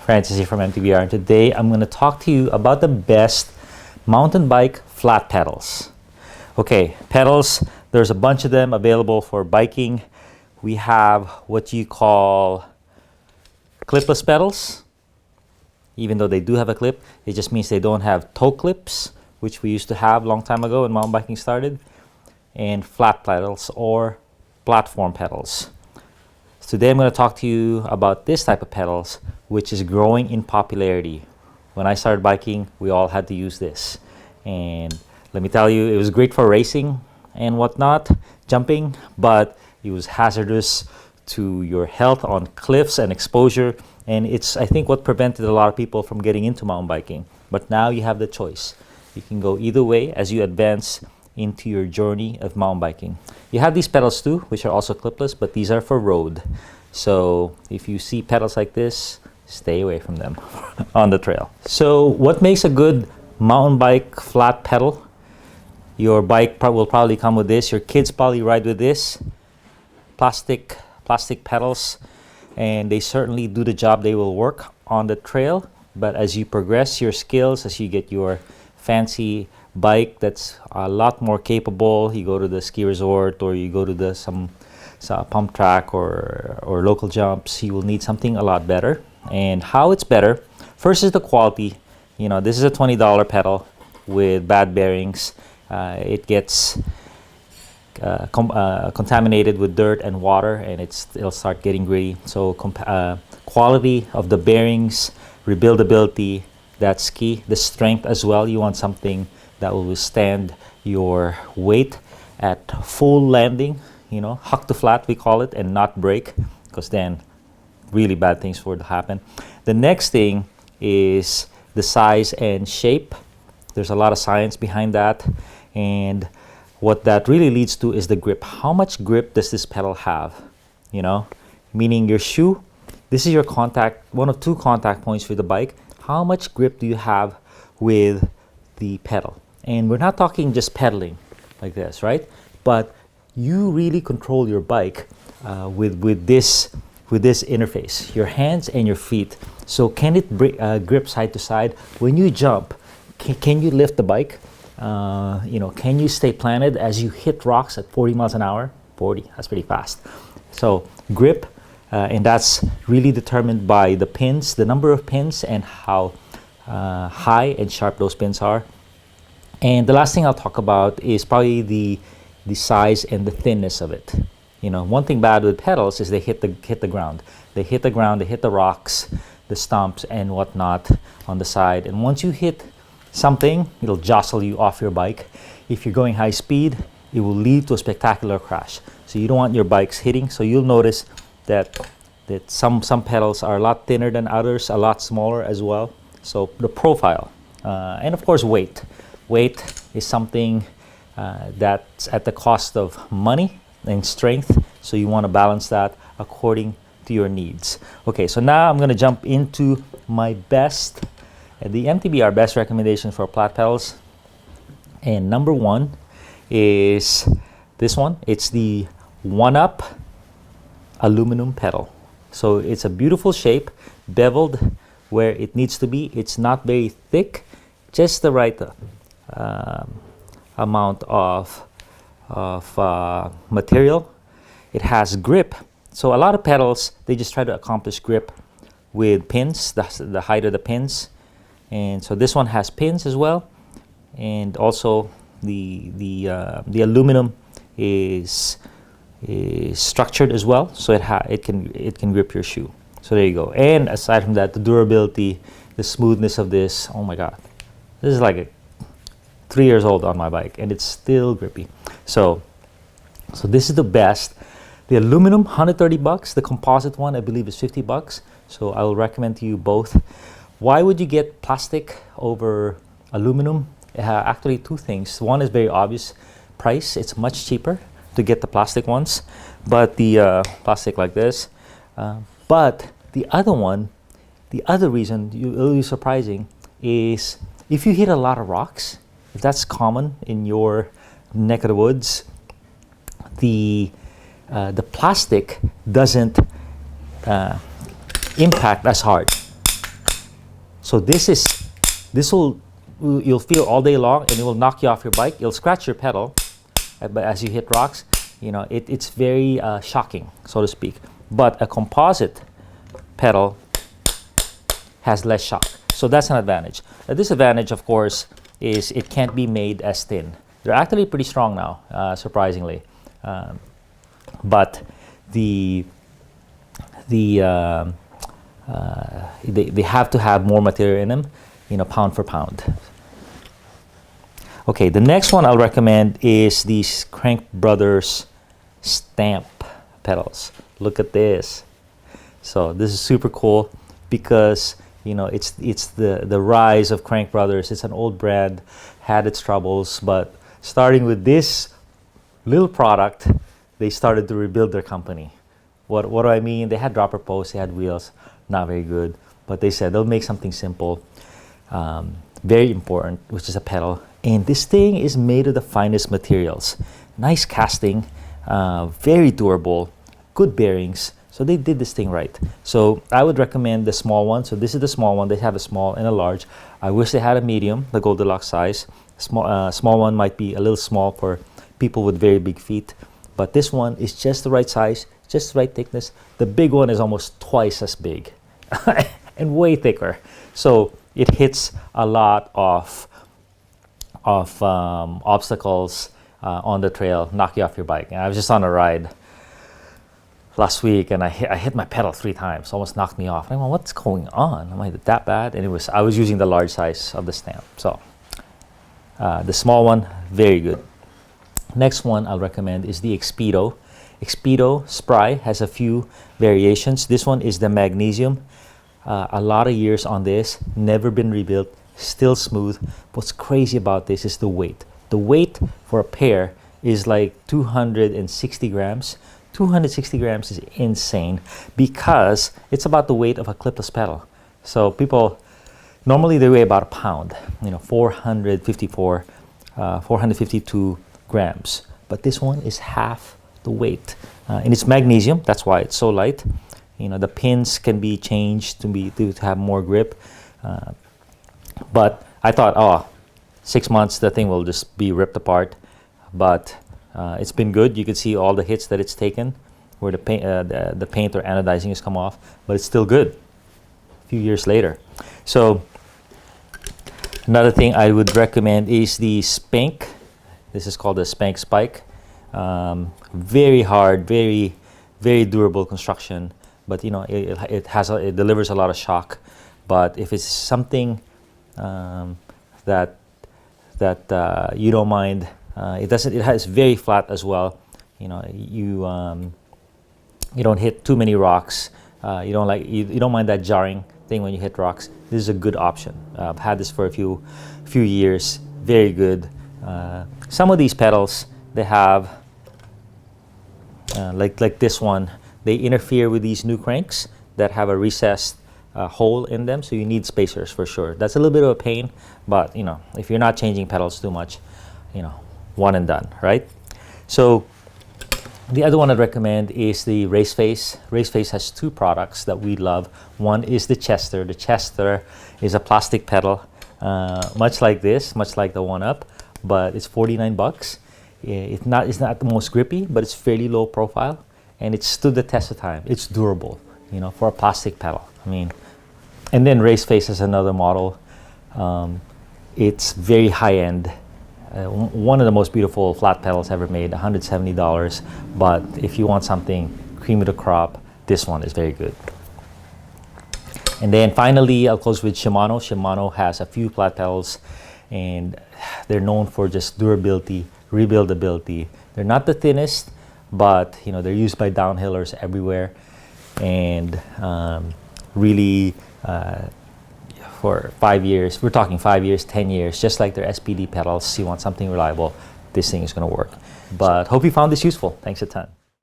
Francis here from MTBR, and today I'm going to talk to you about the best mountain bike flat pedals. Okay, pedals, there's a bunch of them available for biking. We have what you call clipless pedals. Even though they do have a clip, it just means they don't have toe clips, which we used to have a long time ago when mountain biking started, and flat pedals or platform pedals. Today I'm going to talk to you about this type of pedals, which is growing in popularity. When I started biking, we all had to use this. And let me tell you, it was great for racing and whatnot, jumping, but it was hazardous to your health on cliffs and exposure. And it's, I think, what prevented a lot of people from getting into mountain biking. But now you have the choice. You can go either way as you advance into your journey of mountain biking. You have these pedals too, which are also clipless, but these are for road. So if you see pedals like this, stay away from them on the trail. So what makes a good mountain bike flat pedal? Your bike will probably come with this. Your kids probably ride with this. Plastic pedals, and they certainly do the job. They will work on the trail, but as you progress your skills, as you get your fancy bike that's a lot more capable, you go to the ski resort or you go to some pump track or local jumps, you will need something a lot better. And how it's better, first is the quality. You know, this is a $20 pedal with bad bearings. It gets contaminated with dirt and water, and it'll start getting gritty. So quality of the bearings, rebuildability, that's key. The strength as well. You want something that will withstand your weight at full landing, you know, huck to flat we call it, and not break, because then really bad things would happen. The next thing is the size and shape. There's a lot of science behind that, and what that really leads to is the grip. How much grip does this pedal have? You know, meaning your shoe, this is your contact, one of two contact points for the bike. How much grip do you have with the pedal? And we're not talking just pedaling like this, right? But you really control your bike with this interface, your hands and your feet. So can it grip side to side? When you jump, can you lift the bike? You know, can you stay planted as you hit rocks at 40 miles an hour? 40, that's pretty fast. So grip, and that's really determined by the pins, the number of pins, and how high and sharp those pins are. And the last thing I'll talk about is probably the size and the thinness of it. You know, one thing bad with pedals is they hit the ground. They hit the ground, they hit the rocks, the stumps and whatnot on the side. And once you hit something, it'll jostle you off your bike. If you're going high speed, it will lead to a spectacular crash. So you don't want your bikes hitting. So you'll notice that some pedals are a lot thinner than others, a lot smaller as well. So the profile, and of course weight. Weight is something that's at the cost of money and strength, so you want to balance that according to your needs. Okay, so now I'm going to jump into my best, the MTBR best recommendation for flat pedals. And number one is this one. It's the 1-Up aluminum pedal. So it's a beautiful shape, beveled where it needs to be. It's not very thick, just the right amount of material. It has grip. So a lot of pedals, they just try to accomplish grip with pins, the height of the pins. And so this one has pins as well. And also the aluminum is structured as well, so it can grip your shoe. So there you go. And aside from that, the durability, the smoothness of this, oh my God. This is like 3 years old on my bike, and it's still grippy. So this is the best. The aluminum, $130. The composite one, I believe, is $50. So I will recommend to you both. Why would you get plastic over aluminum? Actually, two things. One is very obvious, price. It's much cheaper to get the plastic ones, but the plastic like this. But the other one, the other reason, it'll be surprising, is if you hit a lot of rocks, if that's common in your neck of the woods, the plastic doesn't impact as hard. So this will, you'll feel all day long, and it will knock you off your bike. It'll scratch your pedal, but as you hit rocks, you know, it's very shocking, so to speak. But a composite pedal has less shock, so that's an advantage. A disadvantage, of course, is it can't be made as thin. They're actually pretty strong now, surprisingly, but they have to have more material in them, you know, pound for pound. Okay, the next one I'll recommend is these Crank Brothers stamp pedals. Look at this. So this is super cool because, you know, it's the rise of Crank Brothers. It's an old brand, had its troubles, but starting with this little product, they started to rebuild their company. What do I mean? They had dropper posts, they had wheels, not very good, but they said they'll make something simple, very important, which is a pedal. And this thing is made of the finest materials. Nice casting, very durable, good bearings. So they did this thing right. So I would recommend the small one. So this is the small one. They have a small and a large. I wish they had a medium, the Goldilocks size. Small one might be a little small for people with very big feet, but this one is just the right size, just the right thickness. The big one is almost twice as big and way thicker. So it hits a lot of obstacles on the trail, knock you off your bike. And I was just on a ride last week, and I hit my pedal 3 times, almost knocked me off. And I'm like, what's going on? Am I that bad? And I was using the large size of the stamp. So the small one, very good. Next one I'll recommend is the Expedo. Expedo Spry has a few variations. This one is the magnesium. A lot of years on this, never been rebuilt, still smooth. What's crazy about this is the weight. The weight for a pair is like 260 grams. 260 grams is insane because it's about the weight of a clipless pedal. So people, normally they weigh about a pound, you know, 452 grams. But this one is half the weight. And it's magnesium, that's why it's so light. You know, the pins can be changed to have more grip. But I thought, oh, 6 months, the thing will just be ripped apart. But it's been good. You can see all the hits that it's taken where the paint or anodizing has come off, but it's still good a few years later. So another thing I would recommend is the Spank. This is called the Spanx Spike. Very hard, very, very durable construction, but you know, it delivers a lot of shock. But if it's something that you don't mind, it has very flat as well. You know, you don't hit too many rocks. You don't mind that jarring thing when you hit rocks. This is a good option. I've had this for a few years. Very good. Some of these pedals, they have like this one, they interfere with these new cranks that have a recessed hole in them, so you need spacers for sure. That's a little bit of a pain, but you know, if you're not changing pedals too much, you know, one and done, right? So the other one I'd recommend is the Race Face. Race Face has 2 products that we love. One is the Chester. The Chester is a plastic pedal, much like this, much like the one up, but it's 49 bucks. It's not the most grippy, but it's fairly low profile, and it stood the test of time. It's durable, you know, for a plastic pedal. I mean, and then Race Face is another model. It's very high end. One of the most beautiful flat pedals ever made, $170. But if you want something cream of the crop, this one is very good. And then finally, I'll close with Shimano. Shimano has a few flat pedals, and they're known for just durability, rebuildability. They're not the thinnest, but you know, they're used by downhillers everywhere, and really for 5 years, we're talking 5 years, 10 years, just like their SPD pedals. You want something reliable, this thing is going to work. But hope you found this useful. Thanks a ton.